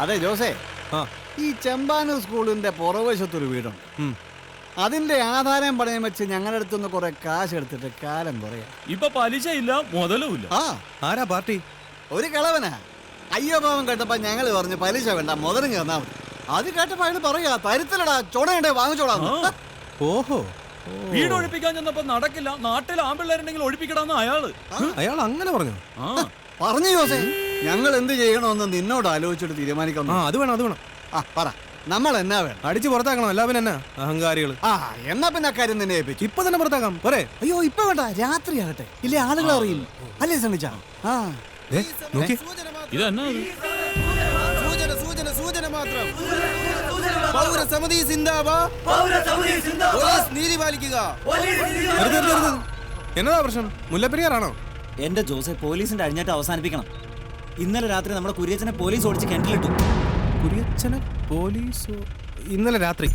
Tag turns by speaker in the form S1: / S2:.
S1: അതെ ജോസേ,
S2: ആ
S1: ഈ ചെമ്പാനൂർ സ്കൂളിന്റെ പുറവശത്തൊരു വീടുണ്ട്. അതിന്റെ ആധാരം പണയം വെച്ച് ഞങ്ങളുടെ അടുത്തുനിന്ന് കുറെ കാശ് എടുത്തിട്ട് കാലം കുറയാ.
S3: ഇപ്പൊ പലിശ ഇല്ല, മുതലുമില്ല.
S1: ആ
S2: ആരാ പാർട്ടി?
S1: ഒരു കിളവനാ. അയ്യോ പാവം കേട്ടപ്പോ ഞങ്ങൾ പറഞ്ഞു പലിശ വേണ്ട, മുതലും കേന്നാ മതി. അത് കേട്ടപ്പോ അയാൾ പറയാ, തരുത്തിലടാ, ചുണയുണ്ടേ വാങ്ങിച്ചോളാം.
S2: ഓഹോ,
S3: വീട് ഒഴിപ്പിക്കാൻ ചെന്നപ്പോ നടക്കില്ല, നാട്ടിൽ ആമ്പിള്ളേരുണ്ടെങ്കിൽ ഒഴിപ്പിക്കടാന്ന് അയാള്.
S2: അയാൾ അങ്ങനെ പറഞ്ഞു?
S1: പറഞ്ഞു ജോസേ. ഞങ്ങൾ എന്ത് ചെയ്യണമെന്ന് നിന്നോട് ആലോചിച്ചിട്ട് തീരുമാനിക്കണം.
S2: അത് വേണം, അത് വേണം.
S1: ആ പറ, നമ്മൾ എന്നാ വേണം?
S2: അടിച്ചു പുറത്താക്കണം, എല്ലാവരും എന്നാ അഹങ്കാരികള്.
S1: ആ എന്നാ പിന്നെ അക്കാര്യം നിന്നെ ഏൽപ്പിച്ചു.
S2: ഇപ്പൊ തന്നെ പുറത്താക്കാം പോരെ?
S1: അയ്യോ ഇപ്പൊ വേണ്ട, രാത്രി ആകട്ടെ, ഇല്ലേ ആളുകൾ അറിയും. അല്ലേ ശ്രമിച്ചാ? ആ
S2: നോക്കി,
S3: ഇതെന്നാ
S4: സൂചന മാത്രം. പൗരസമിതി സിന്ദാബാദ്. പോലീസ് നീതി പാലിക്കുക.
S2: എന്നതാ പ്രശ്നം? മുല്ലപ്പെരിയാറാണോ?
S5: എന്റെ ജോസെ, പോലീസിന്റെ അഴിഞ്ഞാട്ട് അവസാനിപ്പിക്കണം. ഇന്നലെ രാത്രി നമ്മുടെ കുര്യച്ചനെ പോലീസ് ഓടിച്ച് കിണറ്റിലിട്ടു.
S2: കുര്യച്ചനെ പോലീസ് ഇന്നലെ രാത്രി?